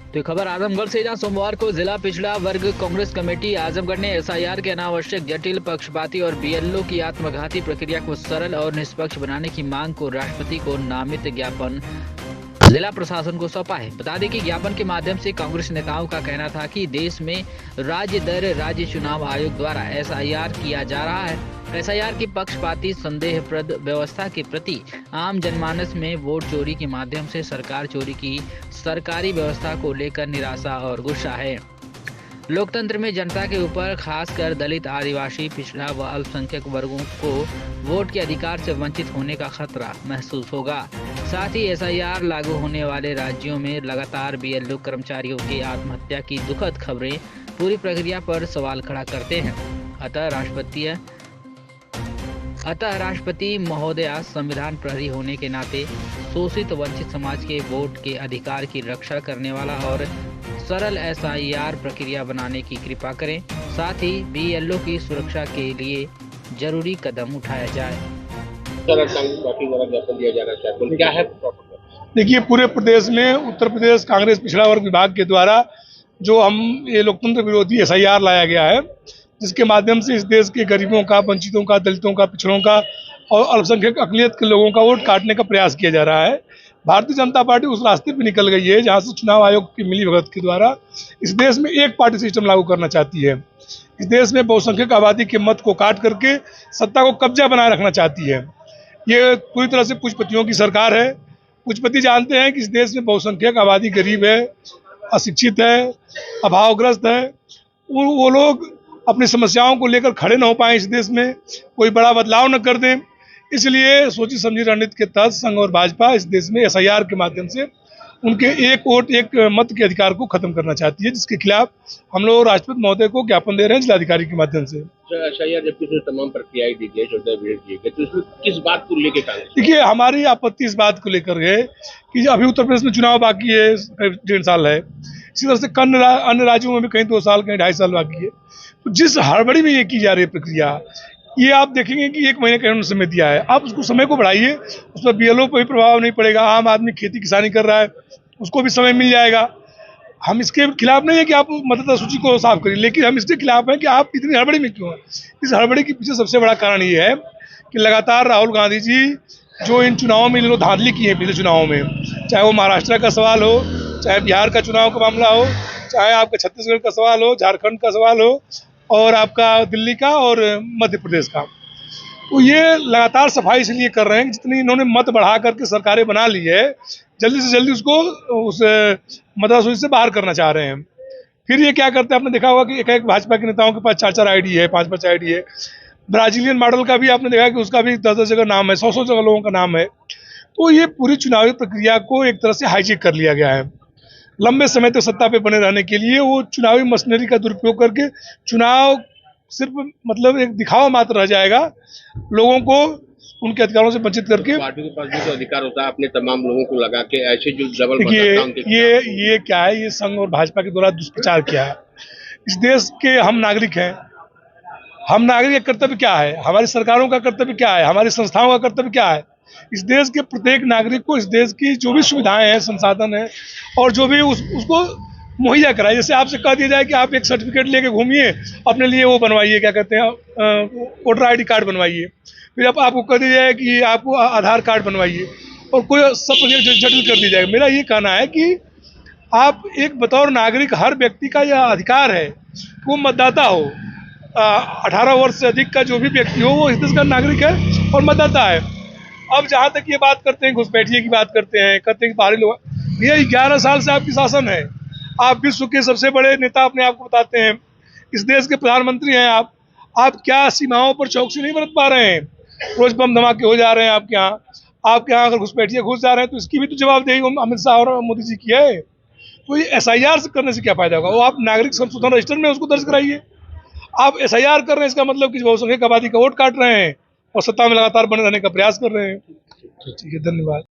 तो खबर आजमगढ़ से, जहां सोमवार को जिला पिछड़ा वर्ग कांग्रेस कमेटी आजमगढ़ ने एसआईआर के अनावश्यक, जटिल, पक्षपाती और बीएलओ की आत्मघाती प्रक्रिया को सरल और निष्पक्ष बनाने की मांग को राष्ट्रपति को नामित ज्ञापन जिला प्रशासन को सौंपा है। बता दें कि ज्ञापन के माध्यम से कांग्रेस नेताओं का कहना था कि देश में राज्य दर राज्य चुनाव आयोग द्वारा एसआईआर किया जा रहा है। एसआईआर की पक्षपाती, संदेहप्रद व्यवस्था के प्रति आम जनमानस में वोट चोरी के माध्यम से सरकार चोरी की सरकारी व्यवस्था को लेकर निराशा और गुस्सा है। लोकतंत्र में जनता के ऊपर, खासकर दलित, आदिवासी, पिछड़ा व अल्पसंख्यक वर्गों को वोट के अधिकार से वंचित होने का खतरा महसूस होगा। साथ ही एसआईआर लागू होने वाले राज्यों में लगातार बीएलओ कर्मचारियों की आत्महत्या की दुखद खबरें पूरी प्रक्रिया पर सवाल खड़ा करते हैं। अतः राष्ट्रपति महोदया संविधान प्रहरी होने के नाते शोषित वंचित समाज के वोट के अधिकार की रक्षा करने वाला और सरल एसआईआर प्रक्रिया बनाने की कृपा करें। साथ ही बीएलओ की सुरक्षा के लिए जरूरी कदम उठाया जाए। क्या है? देखिए, पूरे प्रदेश में उत्तर प्रदेश कांग्रेस पिछड़ा वर्ग विभाग के द्वारा जो ये लोकतंत्र विरोधी एसआईआर लाया गया है, जिसके माध्यम से इस देश के गरीबों का, वंचितों का, दलितों का, पिछड़ों का और अल्पसंख्यक अकलियत के लोगों का वोट काटने का प्रयास किया जा रहा है। भारतीय जनता पार्टी उस रास्ते पर निकल गई है जहां से चुनाव आयोग की मिलीभगत के द्वारा इस देश में एक पार्टी सिस्टम लागू करना चाहती है। इस देश में बहुसंख्यक आबादी के मत को काट करके सत्ता को कब्जा बनाए रखना चाहती है। ये पूरी तरह से पूंजीपतियों की सरकार है। पूंजीपति जानते हैं कि इस देश में बहुसंख्यक आबादी गरीब है, अशिक्षित है, अभावग्रस्त है। वो लोग अपनी समस्याओं को लेकर खड़े न हो पाए, इस देश में कोई बड़ा बदलाव न कर दें। इसलिए सोची समझी रणनीति के तहत संघ और भाजपा इस देश में एसआईआर के माध्यम से उनके एक वोट एक मत के अधिकार को खत्म करना चाहती है, जिसके खिलाफ हम लोग राष्ट्रपति महोदय को ज्ञापन दे रहे हैं जिलाधिकारी के माध्यम से। एसआईआर जबकि उसमें तमाम प्रक्रियाएं दी गई, तो इसमें किस बात को लेकर कांग्रेस? देखिए, हमारी आपत्ति इस बात को लेकर है कि अभी उत्तर प्रदेश में चुनाव बाकी है, 1.5 साल है। इसी तरह से अन्य राज्यों में भी कहीं 2 साल, कहीं 2.5 साल बाकी है। तो जिस हड़बड़ी में ये की जा रही है प्रक्रिया, ये आप देखेंगे कि 1 महीने का उन्होंने समय दिया है। आप उसको समय को बढ़ाइए, उस पर बीएलओ पर भी प्रभाव नहीं पड़ेगा। आम आदमी खेती किसानी कर रहा है, उसको भी समय मिल जाएगा। हम इसके खिलाफ नहीं है कि आप मतदाता सूची को साफ करिए, लेकिन हम इसके खिलाफ हैं कि आप इतनी हड़बड़ी में क्यों हैं। इस हड़बड़ी के पीछे सबसे बड़ा कारण ये है कि लगातार राहुल गांधी जी जो इन चुनावों में इन्होंने धांधली की है, पिछले चुनावों में, चाहे वो महाराष्ट्र का सवाल हो, चाहे बिहार का चुनाव का मामला हो, चाहे आपका छत्तीसगढ़ का सवाल हो, झारखंड का सवाल हो और आपका दिल्ली का और मध्य प्रदेश का। तो ये लगातार सफाई इसलिए कर रहे हैं कि जितनी इन्होंने मत बढ़ा करके सरकारें बना ली है, जल्दी से जल्दी उसको उस मतदाता सूची से बाहर करना चाह रहे हैं। फिर ये क्या करते हैं, आपने देखा होगा कि एक भाजपा के नेताओं के पास 4-4 आईडी है, 5-5 आईडी है। ब्राजीलियन मॉडल का भी आपने देखा कि उसका भी 10-10 जगह नाम है, 100-100 जगह लोगों का नाम है। तो ये पूरी चुनावी प्रक्रिया को एक तरह से हाईजैक कर लिया गया है। लंबे समय तक सत्ता पे बने रहने के लिए वो चुनावी मशीनरी का दुरुपयोग करके चुनाव सिर्फ मतलब एक दिखावा मात्र रह जाएगा, लोगों को उनके अधिकारों से वंचित करके। पार्टी के पास भी तो अधिकार होता है अपने तमाम लोगों को लगा के ऐसे जो डबल ये क्या है, ये संघ और भाजपा के द्वारा दुष्प्रचार किया है। इस देश के हम नागरिक हैं, हम नागरिक का कर्तव्य क्या है, हमारी सरकारों का कर्तव्य क्या है, हमारी संस्थाओं का कर्तव्य क्या है। इस देश के प्रत्येक नागरिक को इस देश की जो भी सुविधाएं हैं, संसाधन है और जो भी उसको मुहैया कराए। जैसे आपसे कह दिया जाए कि आप एक सर्टिफिकेट लेके घूमिए, अपने लिए वो बनवाइए, क्या कहते हैं, वोटर आईडी कार्ड बनवाइए। फिर आपको कह दिया जाए कि आपको आधार कार्ड बनवाइए और कोई सब जटिल कर दिया जाएगा। मेरा ये कहना है कि आप एक बतौर नागरिक, हर व्यक्ति का यह अधिकार है कि वो मतदाता हो। 18 वर्ष से अधिक का जो भी व्यक्ति हो वो इस देश का नागरिक है और मतदाता है। अब जहाँ तक ये बात करते हैं, घुसपैठिए की बात करते हैं, कहते हैं कि बाहरी लोग, भैया 11 साल से आपकी शासन है, आप विश्व के सबसे बड़े नेता अपने आप को बताते हैं, इस देश के प्रधानमंत्री हैं आप क्या सीमाओं पर चौकसी नहीं बरत पा रहे हैं? रोज बम धमाके हो जा रहे हैं आपके यहाँ अगर घुसपैठिए घुस जा रहे हैं तो इसकी भी तो जवाबदेही अमित शाह और मोदी जी की है। तो ये एसआईआर से करने से क्या फायदा होगा? वो आप नागरिक संशोधन रजिस्टर में उसको दर्ज कराइए। आप एसआईआर कर रहे हैं, इसका मतलब कि बहुसंख्यक आबादी का वोट काट रहे हैं और सत्ता में लगातार बने रहने का प्रयास कर रहे हैं। ठीक है, धन्यवाद।